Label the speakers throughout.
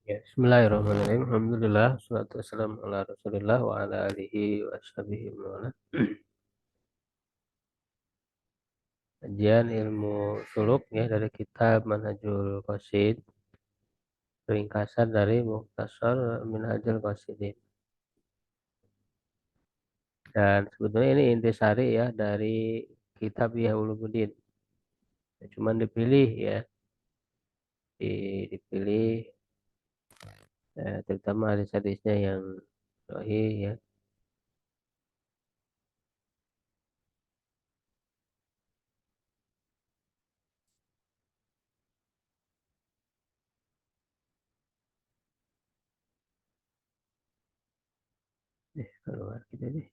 Speaker 1: Ya, Bismillahirrahmanirrahim. Alhamdulillah, salatu wassalamu ala Rasulillah wa ala alihi wa sahbihi wa ala. Kajian ilmu suluk ya dari kitab Manhajul Qasid, ringkasan dari Mukhtasar Minhajul Qasidin. Dan sebetulnya ini intisari ya dari kitab Ihya Ulumuddin. Ya, cuman dipilih ya, dipilih terutama hadis-hadisnya yang sahih ya. Keluar kita nih.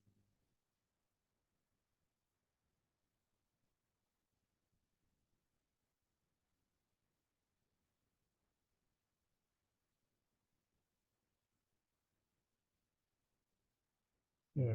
Speaker 1: Ya,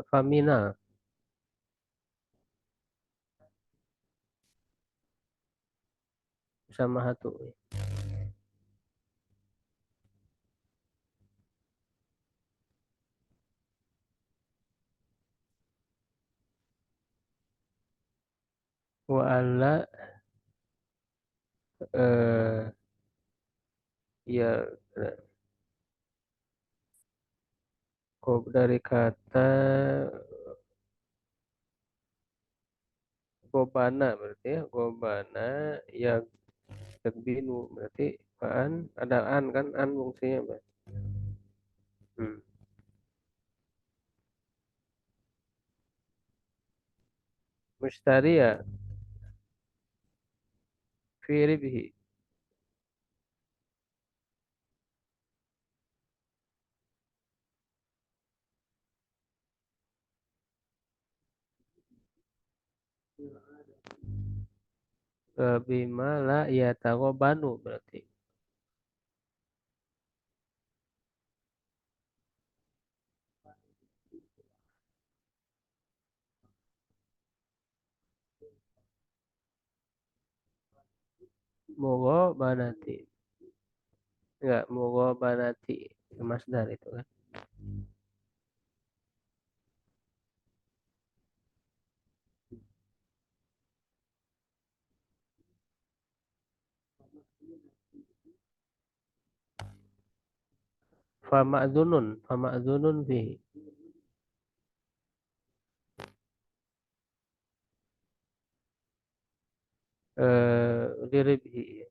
Speaker 1: Famina sama satu. Wa alla ya kok dari kata gobana berarti ya gobana ya terbinu berarti an ada an kan an fungsinya Mbak. Hmm. Mustari ya fi ribhi bima la ya tagobanu berarti mogo banati enggak mogo banati masdar itu kan fa ma'zunun fihi diribhi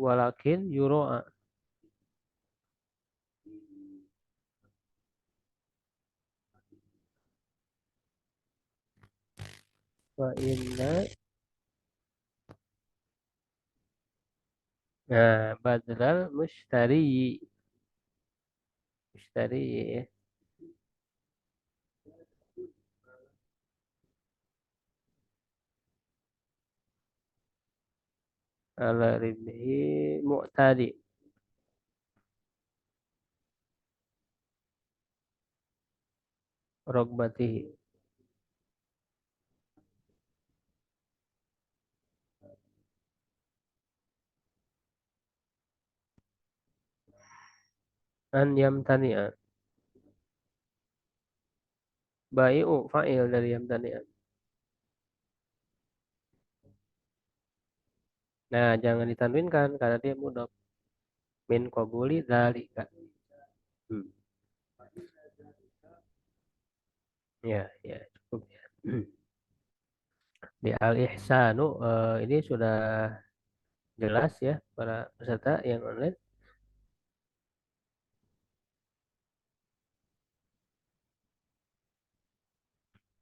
Speaker 1: walakin yuro'a wa inna badal mushtari ala ribhi mu'tadi rogbatihi an yamtani'a bai'u fa'il dari yamtani'a. Nah, jangan ditanwinkan karena dia mudhaf min qabuli dzalika. Hmm. Ya, ya cukup ya. Di al ihsanu ini sudah Jelas ya para peserta yang online.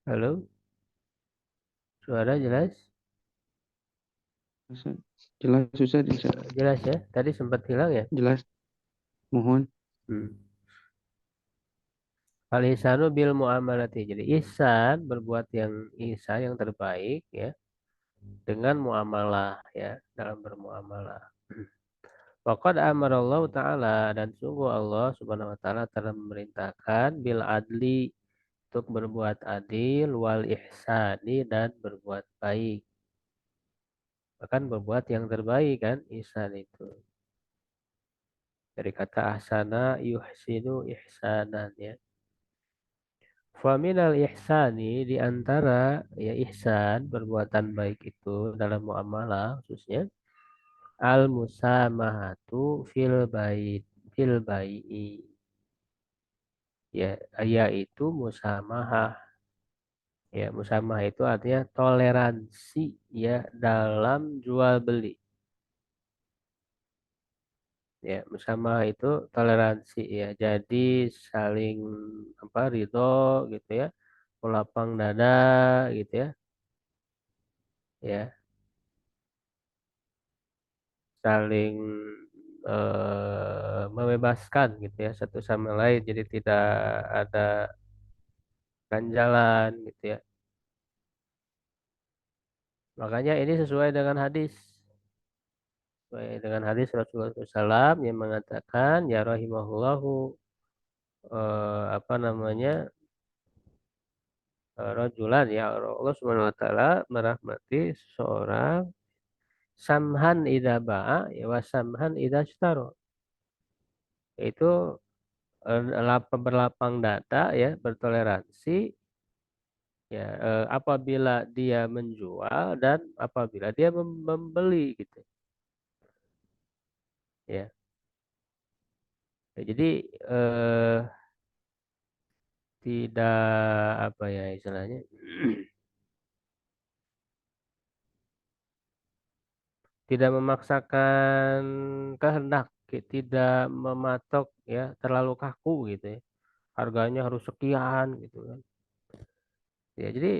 Speaker 1: Halo, suara jelas?
Speaker 2: Ustaz. Jelas Ustaz,
Speaker 1: Jelas ya. Tadi sempat hilang ya.
Speaker 2: jelas. Mohon.
Speaker 1: Hmm. Al ihsanu bil muamalati. Jadi ihsan berbuat yang ihsan yang terbaik ya dengan muamalah ya dalam bermuamalah. Waqad amarallahu ta'ala dan sungguh Allah subhanahu wa ta'ala telah memerintahkan bil adli untuk berbuat adil wal ihsani dan berbuat baik. Bahkan berbuat yang terbaik kan ihsan itu. Dari kata ahsana yuhsinu ihsanan ya. Faminal ihsani di antara ya ihsan perbuatan baik itu dalam muamalah khususnya al musamahatu fil bai'i ya yaitu musamahah ya musamahah itu artinya toleransi ya dalam jual beli ya musamahah itu toleransi ya jadi saling apa ridho gitu ya melapang dada gitu ya saling membebaskan gitu ya satu sama lain jadi tidak ada ganjalan gitu ya makanya ini sesuai dengan hadis sesuai dengan hadis Rasulullah SAW yang mengatakan ya rahimahullahu apa namanya rajulan ya Allah Subhanahu wa taala merahmati seseorang samhan idza ba'a ya wa samhan idza ishtara itu berlapang dada ya bertoleransi ya apabila dia menjual dan apabila dia membeli gitu ya. Ya, jadi eh, tidak apa ya istilahnya tidak memaksakan kehendak tidak mematok ya terlalu kaku gitu ya harganya harus sekian gitu kan ya jadi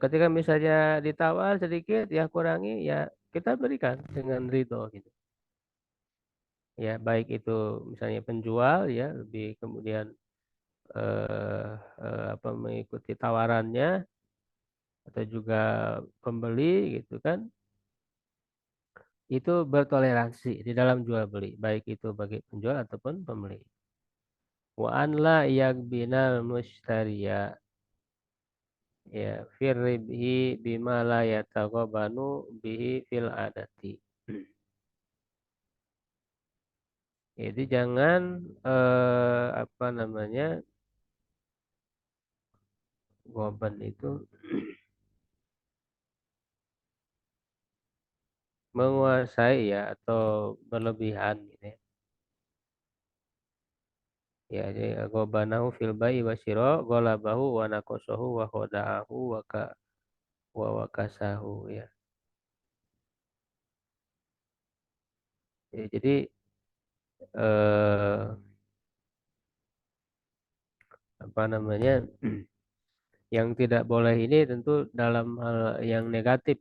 Speaker 1: ketika misalnya ditawar sedikit ya kurangi ya kita berikan dengan ridho gitu ya baik itu misalnya penjual ya lebih kemudian eh, apa mengikuti tawarannya atau juga pembeli gitu kan itu bertoleransi di dalam jual beli baik itu bagi penjual ataupun pembeli wa an la yagbinal mushtariya ya firribhi bima la yataghabanu bihi fil adati jadi jangan apa namanya goban itu menguasai ya atau berlebihan gitu ya. Ya, jadi gobanahu fil bai wa syira golabahu wa naqasahu wa khoda'ahu wa wakasahu ya. Ya, jadi eh, apa namanya yang tidak boleh ini tentu dalam hal yang negatif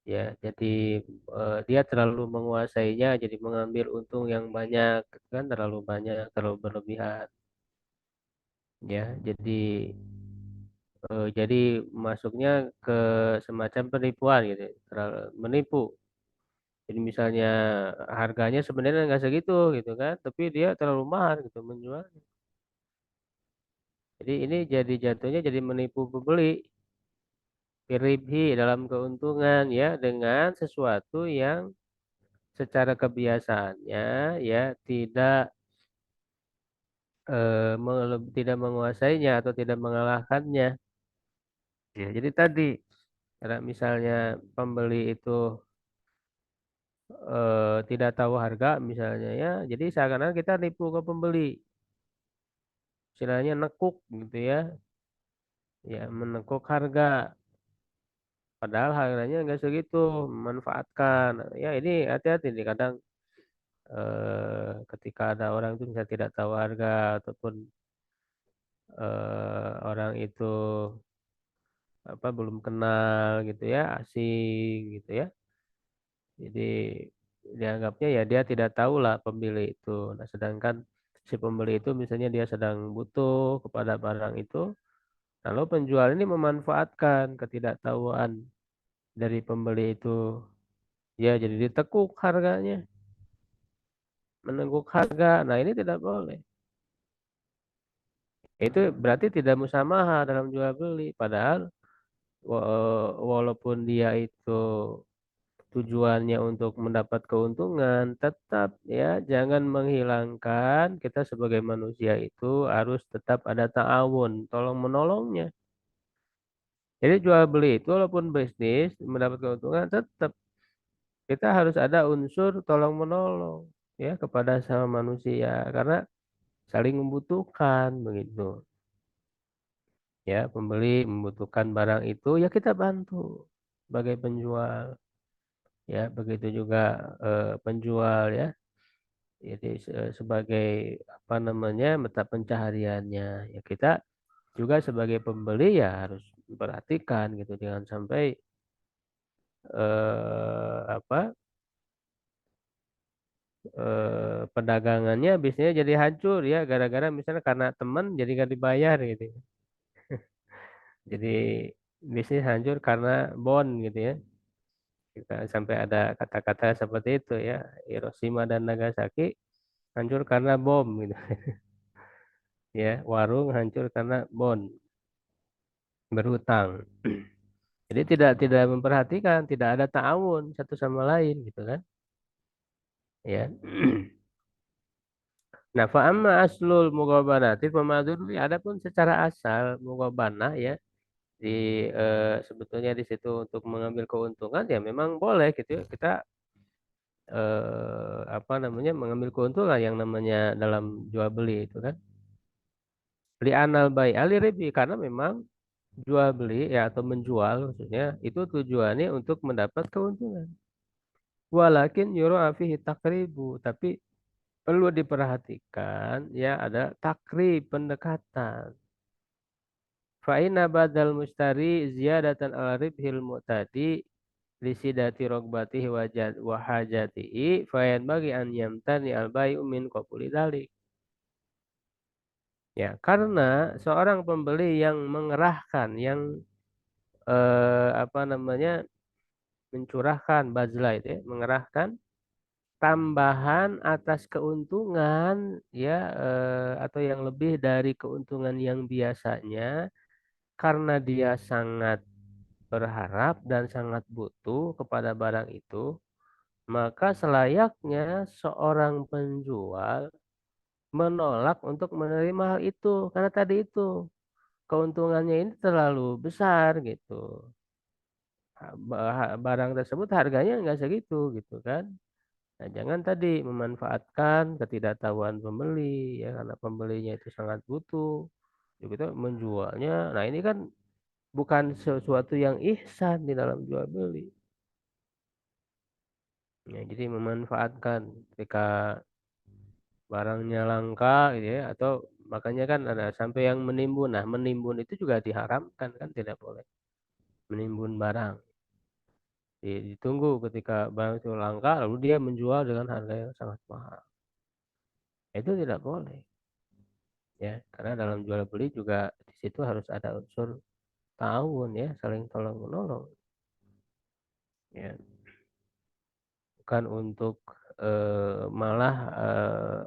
Speaker 1: ya. Jadi dia terlalu menguasainya jadi mengambil untung yang banyak kan terlalu banyak terlalu berlebihan ya. Jadi masuknya ke semacam penipuan gitu, terlalu menipu. Jadi misalnya harganya sebenarnya nggak segitu gitu kan, tapi dia terlalu mahal gitu menjual. Jadi ini jadi jatuhnya jadi menipu pembeli, firibhi dalam keuntungan ya dengan sesuatu yang secara kebiasaannya ya tidak menguasainya atau tidak mengalahkannya. Ya, jadi tadi karena misalnya pembeli itu tidak tahu harga misalnya ya, jadi seakan-akan kita nipu ke pembeli, istilahnya nekuk gitu ya, ya menekuk harga. Padahal harganya nggak segitu, memanfaatkan. Ya ini hati-hati nih kadang ketika ada orang itu bisa tidak tahu harga ataupun orang itu apa belum kenal gitu ya, asing gitu ya. Jadi dianggapnya ya dia tidak tahu lah pembeli itu. Nah, sedangkan si pembeli itu misalnya dia sedang butuh kepada barang itu, lalu penjual ini memanfaatkan ketidaktahuan dari pembeli itu. Ya, jadi ditekuk harganya, menengguk harga. Nah, ini tidak boleh. Itu berarti tidak musamaha dalam jual beli. Padahal walaupun dia itu tujuannya untuk mendapat keuntungan, tetap ya jangan menghilangkan kita sebagai manusia itu harus tetap ada ta'awun, tolong menolongnya. Jadi jual beli itu walaupun bisnis mendapat keuntungan tetap kita harus ada unsur tolong menolong ya kepada sama manusia karena saling membutuhkan begitu. Ya, pembeli membutuhkan barang itu ya kita bantu sebagai penjual. Ya, begitu juga penjual ya. Jadi sebagai apa namanya mata pencahariannya ya kita juga sebagai pembeli ya harus memperhatikan gitu jangan sampai apa perdagangannya bisnisnya jadi hancur ya gara-gara misalnya karena teman jadi nggak dibayar gitu jadi bisnis hancur karena bon gitu ya kita sampai ada kata-kata seperti itu ya Hiroshima dan Nagasaki hancur karena bom gitu ya warung hancur karena bon berhutang. Jadi tidak memperhatikan, tidak ada ta'awun satu sama lain gitu kan. Ya. Nah, fa amma aslul mughabanati famadhurri adapun secara asal mughabanah ya di sebetulnya di situ untuk mengambil keuntungan ya memang boleh gitu ya. Kita apa namanya mengambil keuntungan yang namanya dalam jual beli itu kan. Li anal bai ali ribi karena memang jual beli ya atau menjual maksudnya itu tujuannya untuk mendapat keuntungan. Walakin yuro fihi takribu, tapi perlu diperhatikan ya ada takrib pendekatan. Fa'ina badal mustari ziyadatan ala ribhil mu'tadi lisidati rogbatihi wahajatihi fayan bagi an yamtani al bayu min qabuli dalik. Ya, karena seorang pembeli yang mengerahkan, yang apa namanya mencurahkan bazla itu ya, mengerahkan tambahan atas keuntungan ya atau yang lebih dari keuntungan yang biasanya karena dia sangat berharap dan sangat butuh kepada barang itu, maka selayaknya seorang penjual menolak untuk menerima hal itu karena tadi itu keuntungannya ini terlalu besar gitu. Barang tersebut harganya nggak segitu gitu kan. Nah, jangan tadi memanfaatkan ketidaktahuan pembeli ya karena pembelinya itu sangat butuh. Jadi kita menjualnya. Nah, ini kan bukan sesuatu yang ihsan di dalam jual beli. Ya, jadi memanfaatkan ketika barangnya langka gitu ya atau makanya kan ada sampai yang menimbun. Nah, menimbun itu juga diharamkan kan tidak boleh menimbun barang. Ditunggu ketika barang itu langka lalu dia menjual dengan harga yang sangat mahal. Itu tidak boleh. Ya karena dalam jual beli juga di situ harus ada unsur ta'awun ya saling tolong menolong ya bukan untuk malah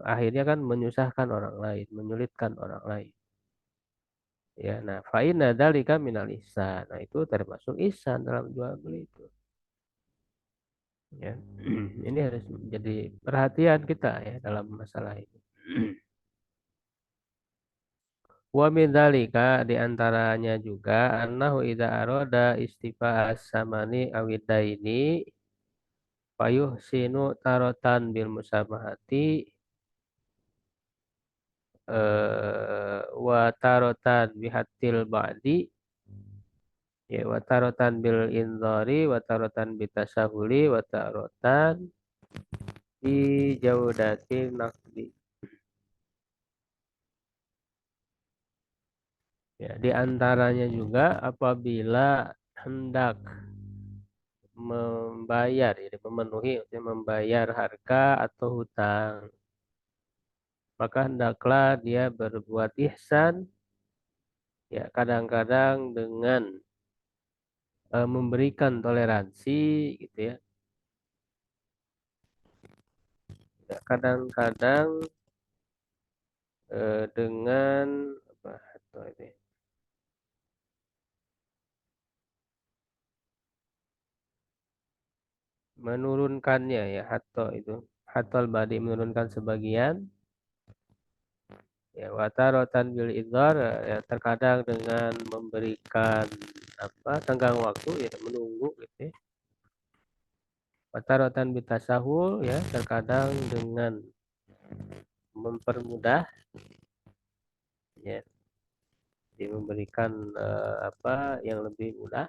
Speaker 1: akhirnya kan menyusahkan orang lain menyulitkan orang lain ya nah fa'inna dzalika minal ihsan nah itu termasuk ihsan dalam jual beli itu ya ini harus menjadi perhatian kita ya dalam masalah ini wa min dzalika di antaranya juga annahu idza arada istifa'as samani awidaini payuh sinu tarotan bil musabahati wa tarotan bihatil ba'di Ya, watarotan bil indori, watarotan bitasahuli, watarotan di jaudati nakdi. Ya, di antaranya juga apabila hendak membayar, jadi memenuhi, maksudnya membayar harga atau hutang, maka hendaklah dia berbuat ihsan, ya kadang-kadang dengan memberikan toleransi, gitu ya. Ya, kadang-kadang dengan apa atau ini menurunkannya ya hato itu hatol badi menurunkan sebagian ya watarotan bil idhar ya terkadang dengan memberikan apa tenggang waktu ya menunggu gitu ya. Watarotan bitasahul ya terkadang dengan mempermudah ya memberikan apa yang lebih mudah.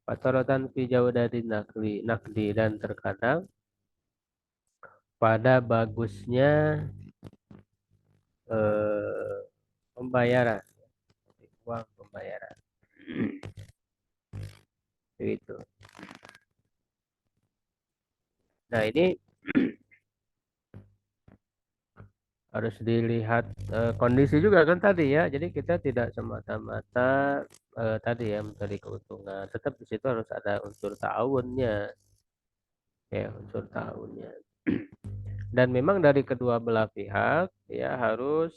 Speaker 1: Watarotan fi dari nakdi dan terkadang pada bagusnya eh, pembayaran uang pembayaran itu. Nah ini harus dilihat kondisi juga kan tadi ya. Jadi kita tidak semata-mata tadi ya mencari keuntungan. Tetap di situ harus ada unsur ta'awunnya ya unsur ta'awunnya. Dan memang dari kedua belah pihak ya harus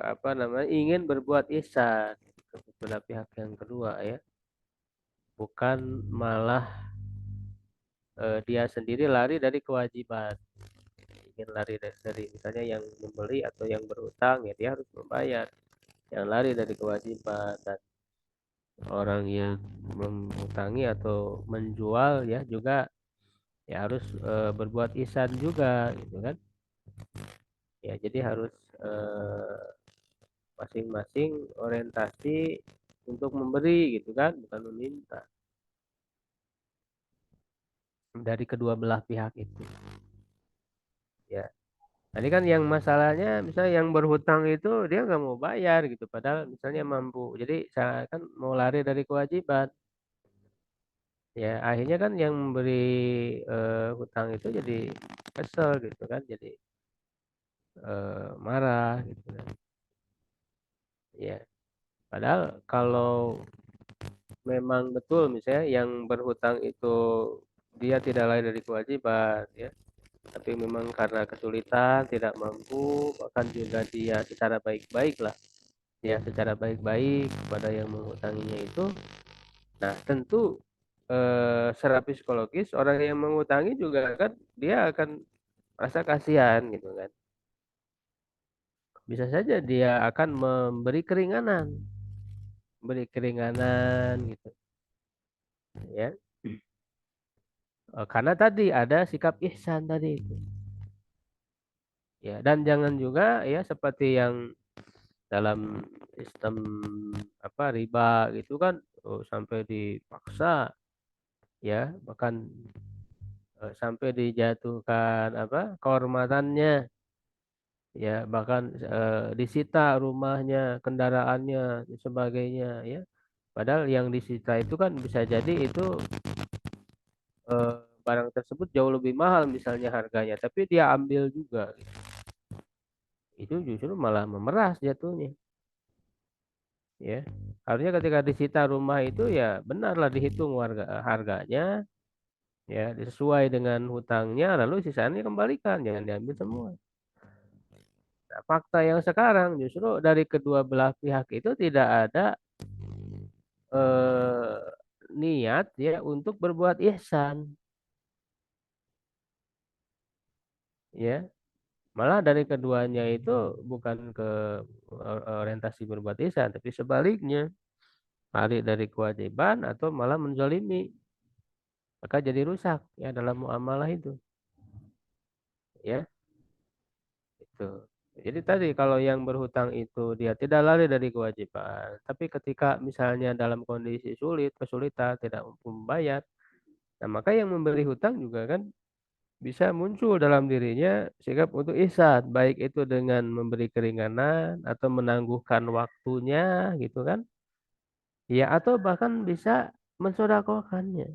Speaker 1: apa namanya ingin berbuat ihsan ke belah pihak yang kedua ya. Bukan malah dia sendiri lari dari kewajiban. Ingin lari dari misalnya yang membeli atau yang berhutang ya dia harus membayar. Yang lari dari kewajiban dan orang yang menghutangi atau menjual ya juga ya harus berbuat ihsan juga gitu kan. Ya jadi harus masing-masing orientasi untuk memberi gitu kan bukan meminta dari kedua belah pihak itu ya. Tadi kan yang masalahnya misalnya yang berhutang itu dia nggak mau bayar gitu padahal misalnya mampu. Jadi saya kan mau lari dari kewajiban. Ya akhirnya kan yang memberi hutang itu jadi kesel gitu kan. Jadi marah gitu kan. Ya padahal kalau memang betul misalnya yang berhutang itu dia tidak lari dari kewajiban ya. Tapi memang karena kesulitan tidak mampu bahkan juga dia secara baik-baik lah ya secara baik-baik kepada yang mengutanginya itu. Nah, tentu secara psikologis orang yang mengutangi juga kan dia akan rasa kasihan gitu kan. Bisa saja dia akan memberi keringanan gitu ya. Karena tadi ada sikap ihsan tadi itu. Ya, dan jangan juga ya seperti yang dalam sistem apa riba gitu kan sampai dipaksa ya bahkan sampai dijatuhkan apa kehormatannya ya bahkan disita rumahnya kendaraannya dan sebagainya ya padahal yang disita itu kan bisa jadi itu eh, barang tersebut jauh lebih mahal misalnya harganya tapi dia ambil juga gitu. Itu justru malah memeras jatuhnya ya harusnya ketika disita rumah itu ya benarlah dihitung harganya ya sesuai dengan hutangnya lalu sisanya kembalikan jangan diambil semua. Nah, fakta yang sekarang justru dari kedua belah pihak itu tidak ada eh, niat ya untuk berbuat ihsan ya malah dari keduanya itu bukan ke orientasi berbuat ihsan tapi sebaliknya lari dari kewajiban atau malah menzalimi maka jadi rusak ya dalam muamalah itu ya itu. Jadi tadi kalau yang berhutang itu dia tidak lari dari kewajiban, tapi ketika misalnya dalam kondisi sulit, kesulitan, tidak mampu membayar, nah maka yang memberi hutang juga kan bisa muncul dalam dirinya sikap untuk ihsan, baik itu dengan memberi keringanan atau menangguhkan waktunya gitu kan. Ya atau bahkan bisa mensedekahkannya.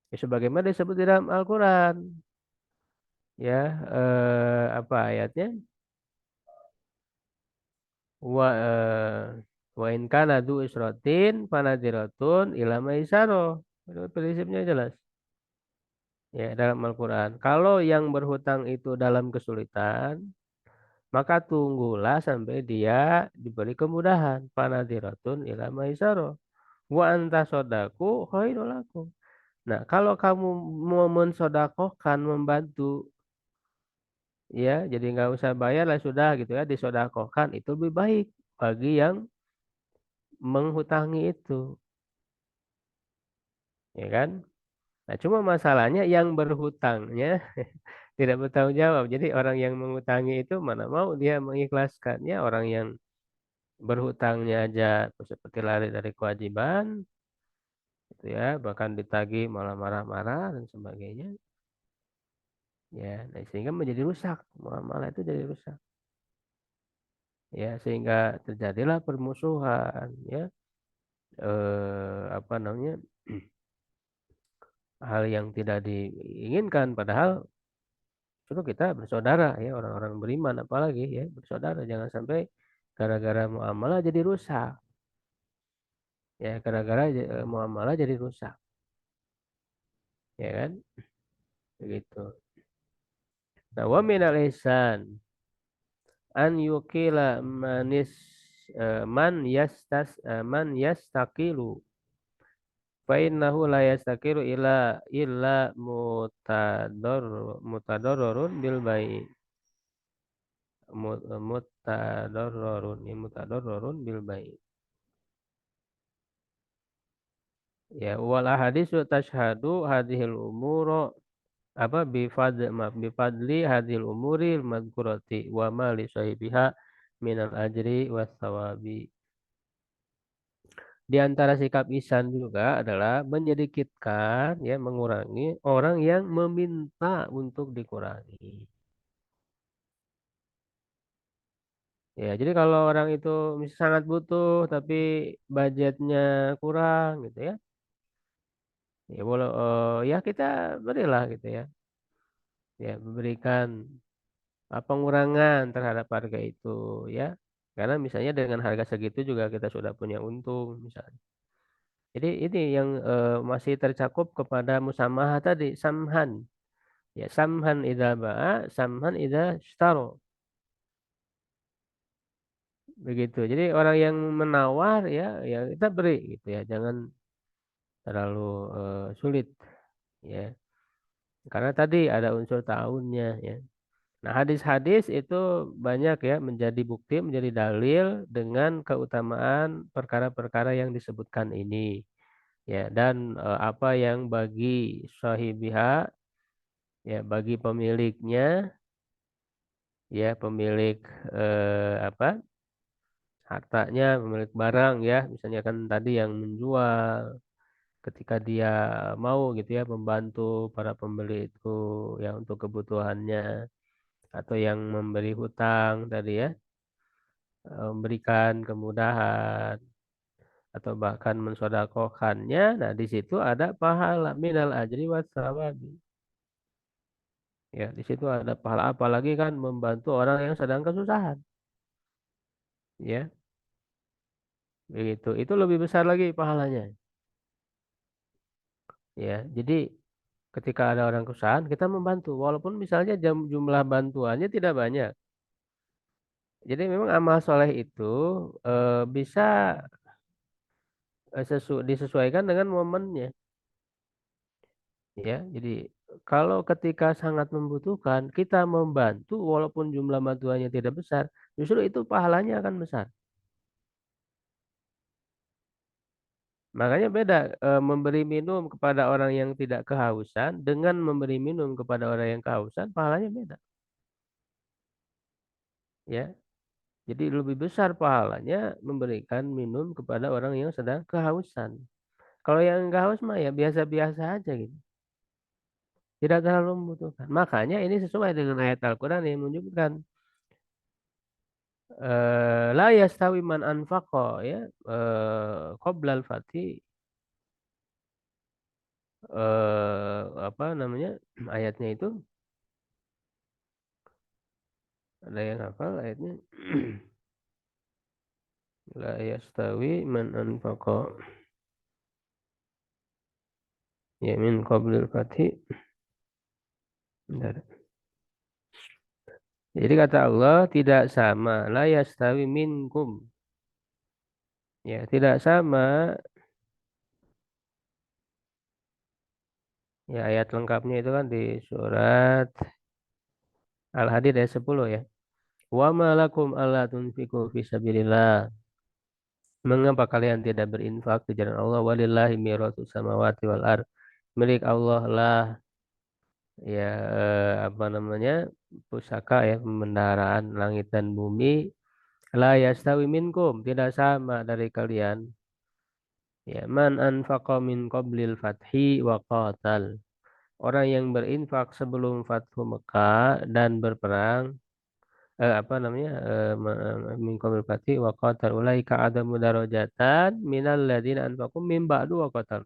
Speaker 1: Ya, sebagaimana disebut di dalam Al-Qur'an. Ya, apa ayatnya? Wa wa in kana dzu usratin fanadhiratun ila maisarah. Itu prinsipnya jelas. Ya, dalam Al-Qur'an. Kalau yang berhutang itu dalam kesulitan, maka tunggulah sampai dia diberi kemudahan. Fanadhiratun ila maisarah. Wa antasodaku khairul lakum. Nah, kalau kamu mau mensodakohkan, membantu, ya, jadi nggak usah bayar lah sudah gitu ya, disodakohkan itu lebih baik bagi yang menghutangi itu, ya kan? Nah, cuma masalahnya yang berhutangnya tidak bertanggung jawab. Jadi orang yang mengutangi itu mana mau dia mengikhlaskannya, orang yang berhutangnya aja seperti lari dari kewajiban, gitu ya, bahkan ditagih malah marah-marah dan sebagainya. Ya, nah, sehingga menjadi rusak, muamalah itu jadi rusak. Ya sehingga terjadilah permusuhan ya apa namanya hal yang tidak diinginkan padahal suruh kita bersaudara ya orang-orang beriman apalagi ya bersaudara jangan sampai gara-gara muamalah jadi rusak ya gara-gara muamalah jadi rusak ya kan begitu. Nah wa minal ihsan an yukila man yastaqilu fa innahu la yastaqiru illa mutador mutadarrarun bil bai mutadarrarun bil bai ya wal ahadisu tashhadu hadhil umuro apa bifadli hadhil umuril madhkurati wa ma li sahibiha minal ajri was sawabi. Di antara sikap ihsan juga adalah menyedikitkan ya mengurangi orang yang meminta untuk dikurangi. Ya, jadi kalau orang itu sangat butuh tapi budgetnya kurang gitu ya. Ya boleh ya kita berilah gitu ya. Ya memberikan pengurangan terhadap harga itu ya. Karena misalnya dengan harga segitu juga kita sudah punya untung misalnya. Jadi ini yang masih tercakup kepada musamahah tadi samhan. Ya samhan idza ba'a, samhan idza ishtaro. Begitu. Jadi orang yang menawar ya ya kita beri gitu ya. Jangan terlalu sulit ya. Karena tadi ada unsur ta'awunnya ya. Nah, hadis-hadis itu banyak ya menjadi bukti, menjadi dalil dengan keutamaan perkara-perkara yang disebutkan ini. Ya, dan apa yang bagi sahibiha ya bagi pemiliknya ya pemilik apa hartanya pemilik barang ya misalnya kan tadi yang menjual ketika dia mau gitu ya membantu para pembeli itu ya untuk kebutuhannya atau yang memberi hutang tadi ya memberikan kemudahan atau bahkan mensodakohkannya nah di situ ada pahala minal ajri was sawabi ya di situ ada pahala apalagi kan membantu orang yang sedang kesusahan ya begitu itu lebih besar lagi pahalanya ya jadi ketika ada orang kesusahan kita membantu walaupun misalnya jumlah bantuannya tidak banyak jadi memang amal soleh itu bisa disesuaikan dengan momennya ya jadi kalau ketika sangat membutuhkan kita membantu walaupun jumlah bantuannya tidak besar justru itu pahalanya akan besar makanya beda memberi minum kepada orang yang tidak kehausan dengan memberi minum kepada orang yang kehausan pahalanya beda ya. Jadi lebih besar pahalanya memberikan minum kepada orang yang sedang kehausan. Kalau yang nggak haus mah ya biasa-biasa aja gitu. Tidak terlalu membutuhkan. Makanya ini sesuai dengan ayat Al-Quran yang menunjukkan la yastawi man anfaqa ya qoblal fati apa namanya ayatnya itu ada yang hafal ayatnya la yastawi man anfaqa ya min qoblil fati. Bentar. Jadi kata Allah tidak sama la yastawi minkum ya tidak sama ya ayat lengkapnya itu kan di surat Al-Hadid ayat 10 ya. Wa ma lakum alla tunfiqu fi sabilillah. Mengapa kalian tidak berinfak di jalan Allah? Walillahi miratus samawati wal ard. Milik Allah lah ya apa namanya? Pusaka ya pembendaharaan langit dan bumi. La yastawi minkum, tidak sama dari kalian. Ya, man anfaqa min qablil fathi wa qatal. Orang yang berinfak sebelum Fathu Mekah dan berperang apa namanya min qabil fati wa qatal ulaika adamu darajatan minal ladina anfaqu min ba'du wa qatal.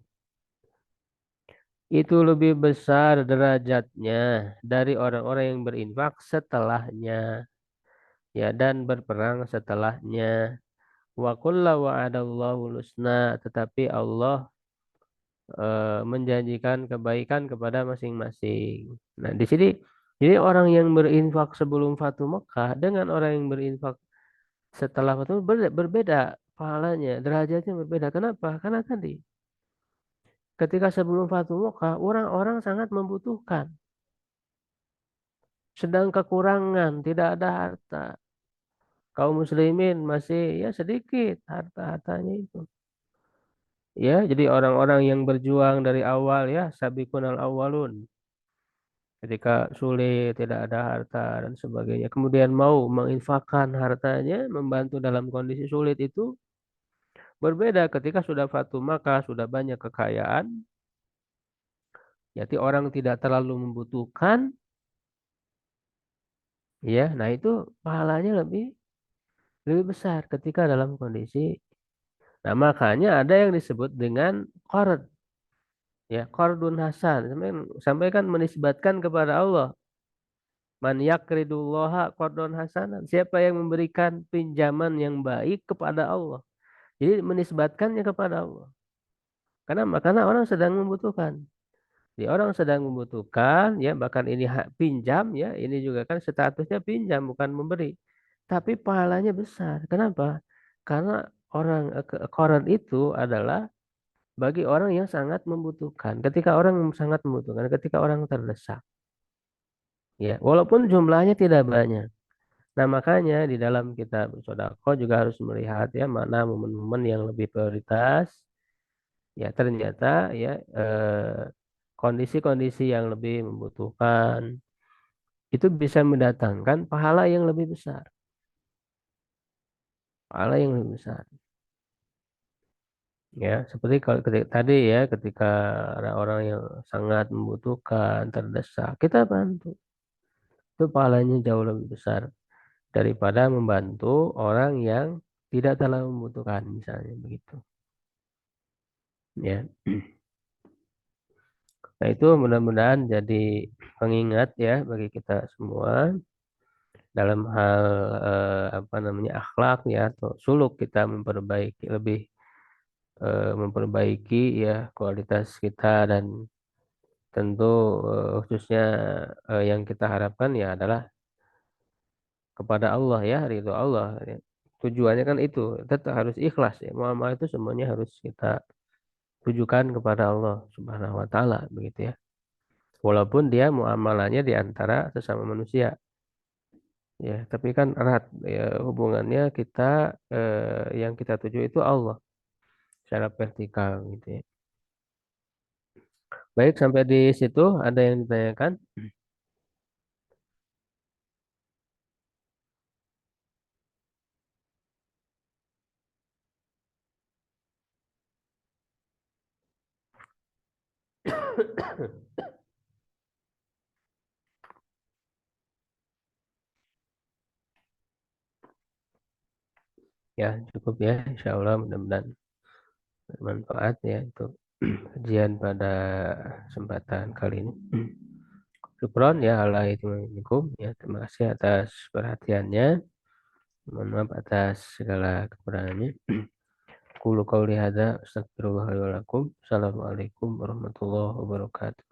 Speaker 1: Itu lebih besar derajatnya dari orang-orang yang berinfak setelahnya ya dan berperang setelahnya. Wa kullu wa'adallahu husna, tetapi Allah menjanjikan kebaikan kepada masing-masing. Nah, di sini jadi orang yang berinfak sebelum Fatu Mekah dengan orang yang berinfak setelah Fatu berbeda pahalanya, derajatnya berbeda. Kenapa? Karena tadi ketika sebelum Fatu Mekah orang-orang sangat membutuhkan, sedang kekurangan, tidak ada harta. Kaum muslimin masih ya sedikit harta-hartanya itu. Ya, jadi orang-orang yang berjuang dari awal ya, sabiqunal awwalun. Ketika sulit, tidak ada harta dan sebagainya. Kemudian mau menginfakkan hartanya, membantu dalam kondisi sulit itu berbeda ketika sudah Fatu Makkah, sudah banyak kekayaan. Jadi orang tidak terlalu membutuhkan, ya. Nah itu pahalanya lebih lebih besar ketika dalam kondisi. Nah makanya ada yang disebut dengan qard, ya qardun hasan. Sampai kan menisbatkan kepada Allah. Man yakridullaha qardun hasanan. Siapa yang memberikan pinjaman yang baik kepada Allah. Jadi menisbatkannya kepada Allah. Karena orang sedang membutuhkan. Jadi orang sedang membutuhkan, ya bahkan ini hak pinjam, ya ini juga kan statusnya pinjam bukan memberi. Tapi pahalanya besar. Kenapa? Karena orang koran itu adalah bagi orang yang sangat membutuhkan. Ketika orang sangat membutuhkan, ketika orang terdesak, ya walaupun jumlahnya tidak banyak. Nah, makanya di dalam kita bersodako juga harus melihat ya mana momen-momen yang lebih prioritas. Ya, ternyata ya kondisi-kondisi yang lebih membutuhkan itu bisa mendatangkan pahala yang lebih besar. Pahala yang lebih besar. Ya, seperti kalau tadi ya ketika ada orang yang sangat membutuhkan, terdesak, kita bantu. Itu pahalanya jauh lebih besar daripada membantu orang yang tidak terlalu membutuhkan misalnya begitu. Ya. Nah, itu mudah-mudahan jadi pengingat ya bagi kita semua dalam hal apa namanya akhlak ya atau suluk kita memperbaiki lebih memperbaiki ya kualitas kita dan tentu khususnya yang kita harapkan ya adalah kepada Allah ya ridho Allah ya. Tujuannya kan itu tetap harus ikhlas ya muamalah itu semuanya harus kita tujukan kepada Allah Subhanahu wa taala begitu ya. Walaupun dia muamalahnya di antara sesama manusia. Ya, tapi kan erat ya, hubungannya kita yang kita tuju itu Allah secara vertikal gitu ya. Baik, sampai di situ ada yang ditanyakan? Ya, cukup ya. Insya Allah mudah-mudahan bermanfaat ya untuk kajian pada kesempatan kali ini. Syukron ya Allah itu ya. Terima kasih atas perhatiannya. Mohon maaf atas segala kekurangannya. Qulu qauli hadza astaghfirullah li wa lakum. Assalamualaikum warahmatullahi wabarakatuh.